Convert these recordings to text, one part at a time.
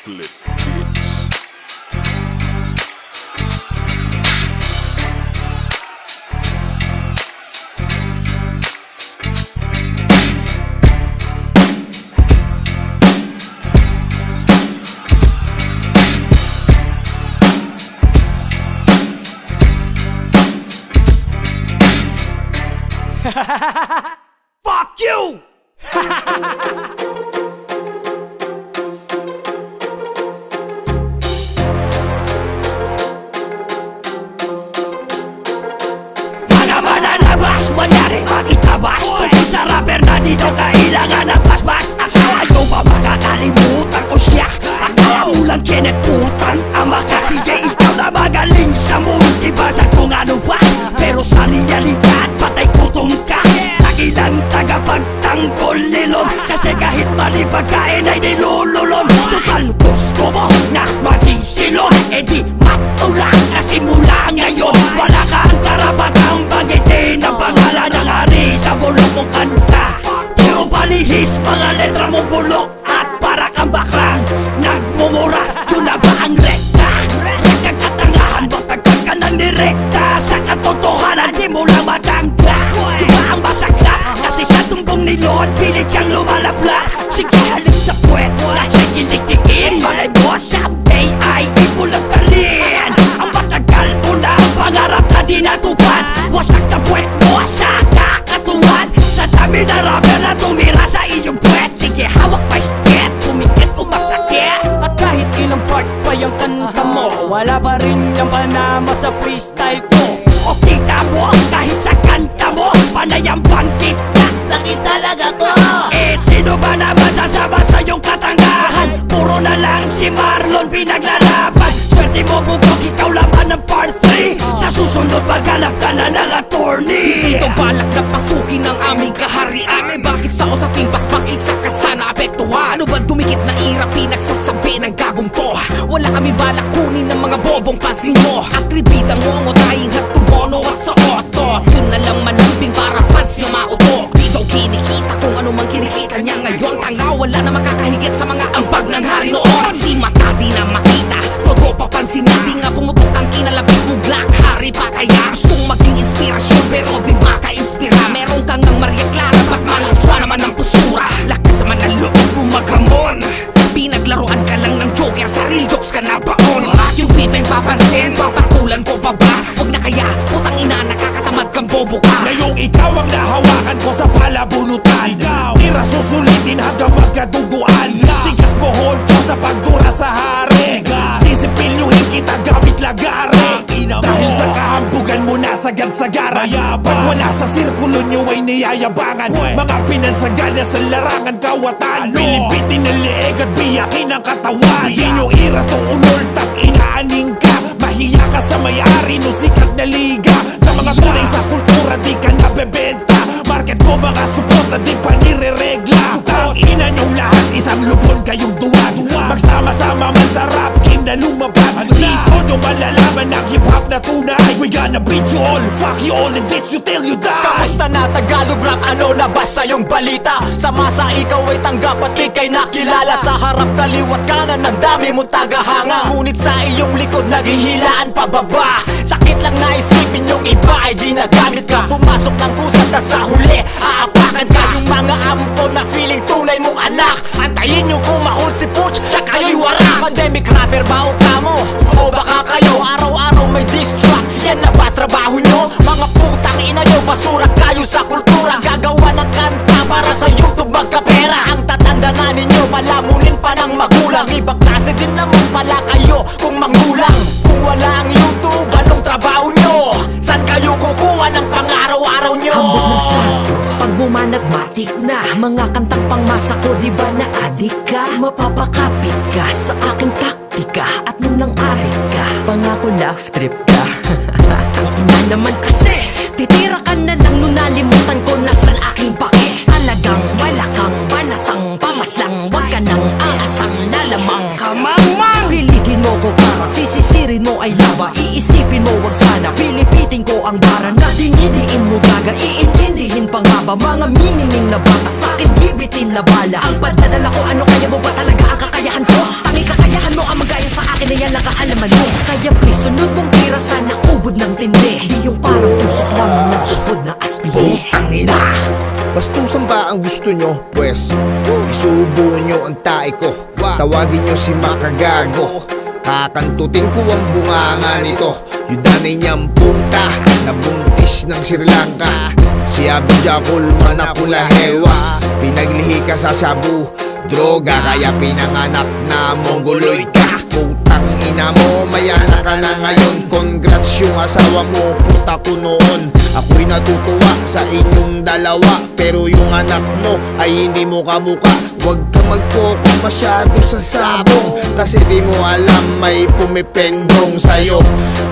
Split Beats. Fuck you! Mga mananabas, wala rin makitabas Tungkol sa rapper na dito kailangan ng basbas Ayaw ba makakalimutan ko siya? Akala mo lang Kenneth Putan Ama kasi ikaw na magaling sa multibasa kung ano pa Pero sa realidad, patay kutom ka Ilang tagapagtanggol nilom Kasi kahit mali pagkain ay nilululom Total gusto mo na maging silon E di matulak na simula ngayon Wala kang karapatang banggitin ang pangalan ng hari sa bulok mong kanta Puro palihis mga letra mong bulok At para kang baklang nagmumura Yun na ba ang rekta? Rekang katangahan ba't nagtag ka ng direkta Sa katotohanan di mo lang matangga Di ba ang masakla? Kasi sa tumbong ni Lord, pilit siyang lumalabla Sige halip sa puwet, at siya'y kiliktiin Malay mo, someday ay ipulang ka rin Ang matagal mo na ang pangarap na di natupad Wasak na puwet mo sa kakatuwan Sa dami na rapper na tumira sa iyong puwet Sige hawak mahigit, tumikit kung masakit At kahit ilang part pa yung kanta mo Wala pa rin yung panama sa freestyle ko O kita mo, kahit sa kanta mo Panay ang bangkit na nakita talaga ko Eh sino ba naman sasama sa iyong katangahan? Puro na lang si Marlon pinaglalaban Swerte mo bugok, ikaw laman ng part 3 Sa susunod maghanap ka na ng attorney Hindi ito balak na pasukin ang aming kaharian Eh bakit sa usaping paspas isa ka sana apektuhan? Ano ba dumikit na ira pinagsasabi ng gagong to? Wala kami balak kunin ng mga bobong pansin mo Atribidang mo tayong hatubono at sa otot Yun na lang malambing para fans nyo mauto Di daw kinikita kung ano man kinikita niya ngayon Tanga wala na makakahigit sa mga ambag ng hari noon Si mata di na makita Todo papansin na di nga pumutok ang kinalabit mo Black Hari pa kaya Gustong maging inspirasyon pero di maka-inspira Meron kang ang Maria Clara Ba't malaswa naman ang postura Lakas naman ang loob mo maghamon Pinaglaruan ka lang ng joker Sarili jokes ka na baon Yung pipeng papansin Papatulan ko pa ba? Huwag na kaya Putang ina nakakatamad kang bobo ka Ngayong ikaw ang nahawakan ko sa palabunutan Tira susulitin hanggang magkaduguan Tigas mo honcho sa pagdura sa hari Sisipilyohin kita gamit lagari Dahil sa kahambugan mo nasagad-sagaran Pag wala sa sirkulo nyo ay niyayabangan Mga pinansagana sa larangan kawatan Pilipitin ng leeg at biyakin ang katawan Di nyo ira tong uloltak inaaning ka Mahiya ka sa may-ari no sikat na liga Sa mga tunay sa kultura di ka nabebenta Market mo mga suporta di pa nireregla Ang ina nyong lahat isang lubon kayong duwag Magsama-sama man sa rap game na lumabag Dito nyo malalaman ang hip-hop na tunay We gonna beat you all, fuck you all and this you till you die Kamusta na Tagalog rap? Ano na ba sa iyong balita? Sa masa ikaw ay tanggap at ika'y nakilala Sa harap kaliwat kanan ng dami mong tagahanga Ngunit sa iyong likod naghihilaan pababa Sakit lang na isipin yung iba ay di nagamit ka Pumasok ng kusat na sa huli aapakan ka Yung mga ampo na feeling tunay mong anak Antayin nyo kung mahol si Putsch siya kayo'y wara Pandemic rapper ba o kamo? O baka kayo araw-araw may diss track Yan na ba trabaho nyo? Mga putang ina nyo basura kayo sa kultura Gagawa ng kanta para sa YouTube magkapera Ang tatanda na ninyo palamunin pa ng magulang Ibang klase din naman pala kayo kung manggulang Kung wala ang YouTube anong trabaho nyo? San kayo kukuha ng pang-araw-araw nyo? Hambog ng santo, pag bumanagmatik na Mga kantang pangmasa ko, di ba na adik ka? Mapapakapit ka sa aking taktika At nung nang arit ka, pangako laugh trip ka Ang ina naman kasi, titira ka na lang nung nalimutan ko nasan aking pake Talagang wala kang banasang pamaslang Wag ka nang aasang lalamang Kamangmang! Pilitin mo ko para sisisirin mo ay laba Iisipin mo wag sana, pilipitin ko ang bara Na dinidiin mo gaga, iintindihin pa nga ba Mga minining na bata sa'kin gibitin na bala Ang padadala ko ano kaya mo ba talaga ang kakayahan ko? Tangi kakayahan babae ko. Tawagin nyo si Makagago. Kakantutin ko ang bunganga nito. Yung danay niyang puta na buntis ng Sri Lanka. Si Abidja Kulman ako lahewa. Pinaglihi ka sa sabu, droga, kaya pinanganak na mongoloid ka. Putang ina mo, mayana ka na ngayon. Congrats yung asawa mo, puta ko noon. Ako'y natutuwa sa inyong dalawa, pero yung anak mo ay hindi mo kamuka. Huwag ka mag-focus masyado sa sabong, kasi di mo alam may pumipendong sa'yo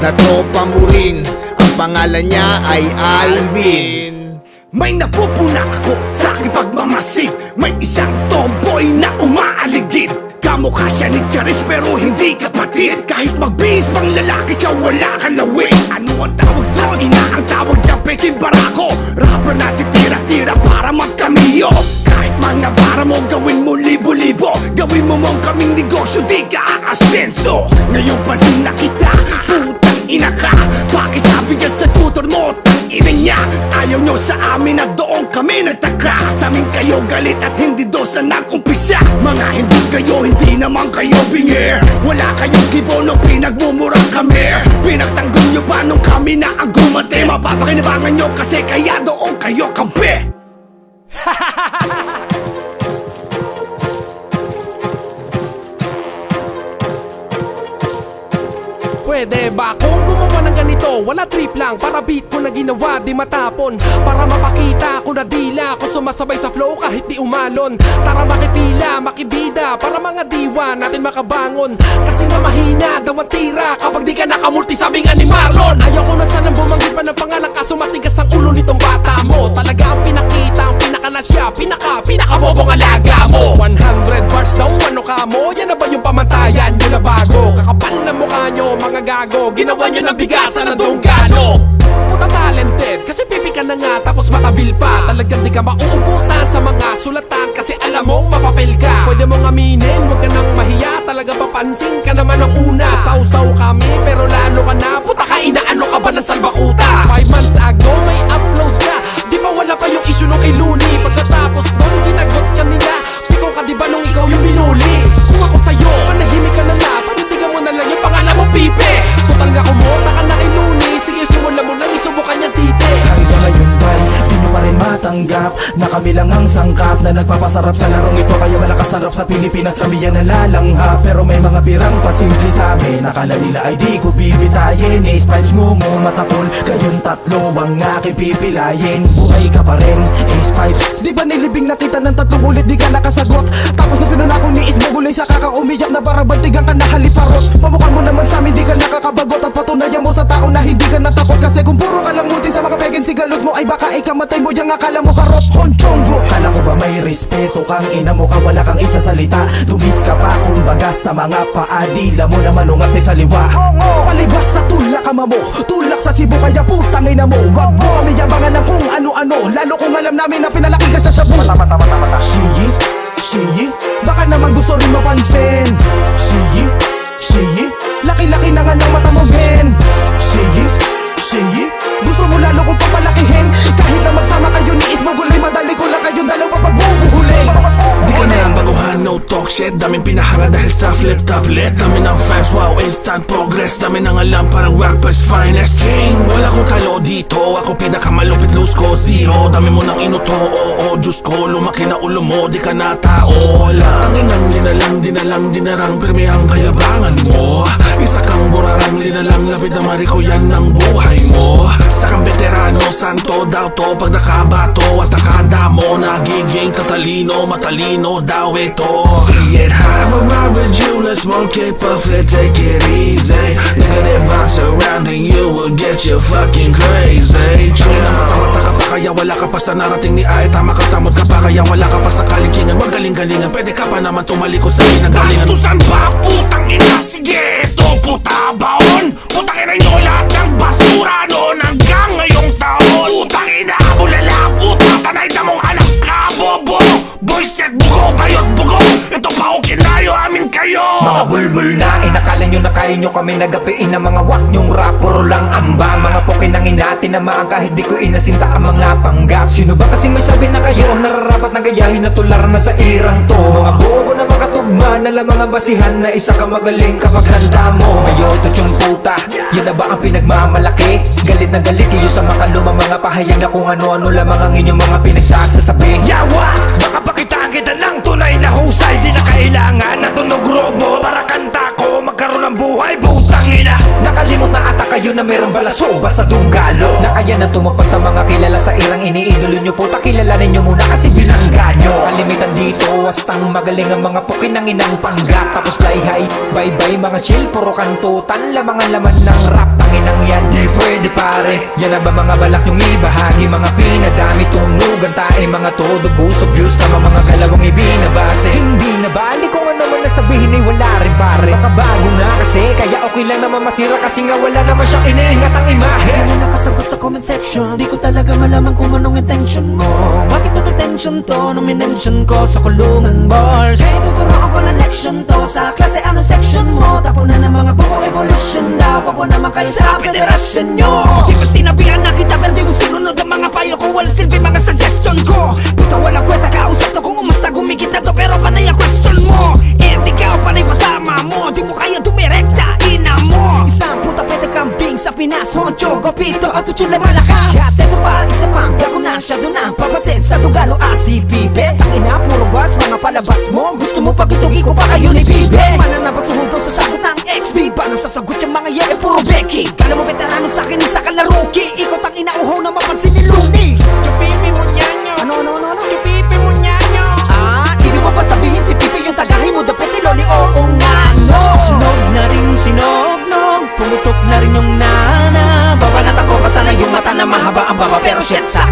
na tropa mo rin. Ang pangalan niya ay Alvin. May napupuna ako sa aking pagmamasid. May isang tomboy na umaaligid. Kamukha siya ni Charis pero hindi kapatid. Kahit magbihis pang lalaki ka, wala kang lawin. Ano ang tawag doon? Ina ang tawag niya, Peking Barako. Rapper na titira-tira para magkamiyo. Kahit mga bara mo, gawin mo libo-libo. Gawin mo mong kaming negosyo, di ka aasenso. Ngayon pansin na kita, putang ina ka. Bakit sabi niya sa tutor mo, ina niya? Ayaw nyo sa amin na doon kami nagtaka. Sa amin kayo galit at hindi doon sa nag-umpisa. Mga hindi kayo, hindi naman kayo bingir. Wala kayong kibono, pinagmumura kami. Pinagtanggol nyo pa nung kami na ang gumante. Mapapakinabangan nyo kasi kaya doon kayo kampi. Pwede ba kung gumawa ng ganito? Wala trip lang, para beat ko na ginawa di matapon. Para mapakita ko na dila ko sumasabay sa flow kahit di umalon. Tara makipila, makibida, para mga diwa natin makabangon. Kasi nga mahina daw ang tira kapag di ka nakamulti, sabi nga ni Marlon. Ayoko na sanang bumanggit pa ng pangalan, kaso matigas ang ulo nitong bata mo. Talaga ang pinakita, ang pinaka na siya, pinaka-bobong alaga mo. 100 bars daw, ano ka mo? Yan na ba yung pamantayan nyo na bago? Kakapal na mukha nyo, mga gago. Ginawa nyo ng bigasan ng dunggano. Puta talented, kasi pipi ka na nga tapos matabil pa. Talagang di ka mauubusan sa mga sulatan, kasi alam mong mapapel ka. Pwede mong aminin, huwag ka nang mahiya. Talaga papansin ka naman ang una. Sausaw kami, pero lalo ka na. Puta ka, inaano ka ba ng salbakuta? 5 months ago, may upload ka. Di ba wala pa yung issue nung kay Looney? Pagkatapos nun, sinagot ka nila. Pikaw ka di ba nung ikaw yung binuli? Kung ako sa'yo, panahimik ka na na. Panindigan mo na lang yung pangalan mo, Pipe. Total nga kumota ka na kay Looney. Sige, simulan mo nang isubukan niyang tite. Hanggang ngayon ba'y di nyo pa rin matanggap na kami lang ang sangkap na nagpapasarap sa larong ito? Kaya malakas sarap sa Pilipinas, kami yan nalalangha. Pero may mga birang pasimple sa amin, nakala nila ay di ko bibitayin. Ace Pipes, ngungo, matapol, kayong tatlo ang aking pipilayin. Buhay ka pa rin, Ace Pipes. Di ba nilibing na kita ng 3 ulit, di ka nakasagot? Tapos na pinunako ni Ismo gulay sa kakaumiyak na barabantigan ka na haliparot. Pamukha mo naman sa amin, di ka nakakabagot. At patunayan mo sa tao na hindi ka natakot. Kasi kung puro ka lang multi sa mga pegen, sigalot mo ay baka ikamatay mo yang akala mo karot. Honchongo, kala ko ba may respeto kang ina mo ka, wala kang isa salita. Tumis ka pa kumbaga sa mga paadila mo naman o ngasay sa liwa. Palibas sa tulak ama mo, tulak sa Cebu, kaya putang ina mo. Wag mo kami yabangan ng kung ano-ano, lalo kung alam namin na pinalaki ka sa shabu. Shiyi, shiyi, baka naman gusto rin mapansin. Shiyi, shiyi, laki-laki na nga ng mata mo, men. Shiyi, shiyi, gusto mo lalo kong papalakihin. Kahit na magsama kayo ni Ismo gulay, madali ko lang kayo dalawa pagbubuhuli. Di ka na baguhan, no talk shit. Daming pinahanga dahil sa flip tablet. Dami ng fans, wow, instant progress. Dami ng alam, parang rapper's finest king. Wala kong talo dito, ako pinakamalupit, lose ko zero. Dami mo nang inuto, oo, Diyos ko. Lumaki na ulo mo, di ka na tao lang. Tanginang dinalang, dinarang pirmi ang kayabangan mo. Isa kang burarang, linalang, lapit na mariko, yan ang buhay mo. Sa kang veterano, santo daw to. Pag nakabato at nakada mo, nagiging katalino, matalino daw ito. See it high, I'm around with you, let's smoke it, puff it, take it easy. Negative vibes surrounding you will get you fucking crazy. Chill, mata ka pa kaya wala ka pa sa narating ni Ay. Tama ka, tamad ka pa kaya wala ka pa sa kalingingan. Wag galing-galingan, pwede ka pa naman tumalikod sa pinagalingan. Bastusan ba? Putang ina, sige, ito puta baon. Putang ina nyo lahat ng basura noon hanggang ngayong taon. Putang ina, bulala, puta, tanay na mong anak ka, bobo. Boy set, bugo, bayot, bugo. Ito pa o kinayo amin kayo. Mga bulbul na inakala nyo na kaya nyo kami nagapiin ng mga wak nyong rap. Puro lang amba, mga pokin ang inatinamaan kahit di ko inasinta ang mga panggap. Sino ba kasing may sabi na kayo ang nararapat na gayahin na tular na sa irang to? Mga bobo na makatugma na lang mga basihan na isa ka magaling kapag handa mo. Kayo tutyong puta, yun na ba ang pinagmamalaki? Galit na galit kayo sa makaluma mga pahayag na kung ano-ano lamang ang inyong mga pinagsasasabi. Yawa! Baka pakitaan kita ng tunay na husay. Di na kailangan na tunog robo para kanta ko magkaroon ng buhay, butang ina. Nakalimot na ata kayo na mayroong balaso basta dunggalo. Na kaya na tumupad sa mga kilala sa irang iniidolo nyo. Puta kilalanin nyo muna kasi binangga nyo. Kalimitan dito, wastang magaling ang mga pukin ng inang panggap. Tapos fly high, bye bye mga chill. Puro kantutan, lamang ang laman ng rap. Tanginang yan, di pwede pare. Yan na ba mga balak nyong ibahagi? Mga pinadami, tunugan tae, mga todo busog views. Tama mga kalawang ibinabase. Hindi na bali kung ano man nasabihin ay wala rin pare. Makabago na kasi, kaya okay lang naman masira. Kasi nga wala naman siyang iniingat ang imahe. Kaya nakasagot sa comment section, di ko talaga malaman kung anong intention mo. Bakit natatension to nung minention ko sa kulungan bars? Kaya tuturuan ko ng lection to sa klase anong section mo. Tapo na ng mga bobo evolution daw. Papo naman kayo sa federasyon nyo. Di ba sinabihan na kita pero di mo sinunod ang mga payo ko? Wala silbi mga suggestion ko. Puta walang kwenta kausap to kung umasta gumigit na to. Pero panay ang question mo. Hindi ka o panay patama mo. Di mo kaya dumirekta ina mo. Isang puta pwede kambing sa Pinas, Honcho, Gopito at Tuchulay malakas. At ito pa, isa pang gago na siya doon ang papansin sa Dugalo ACPB. Tangina, puro bars, mga palabas mo. Gusto mo pagtutugi ko pa kayo ni Bibe. Mananabasuhod daw sa sagot ng XB. Paano sasagot yung mga yan? Puro Becky. Kala mo veterano sa akin, isa ka laruki. Ikot ang inauhaw na mapansin ni Looney. Chupipi mo nyanyo. Ano? Chupipi mo nyanyo. Ibig mo pa sabihin si Pipi yung tagahin mo dapat ni Loli? Oo nga no. Sinog na rin sinognog, pumutok na rin yung nana. Babanat ako kasana yung mata na mahaba ang baba pero shit sa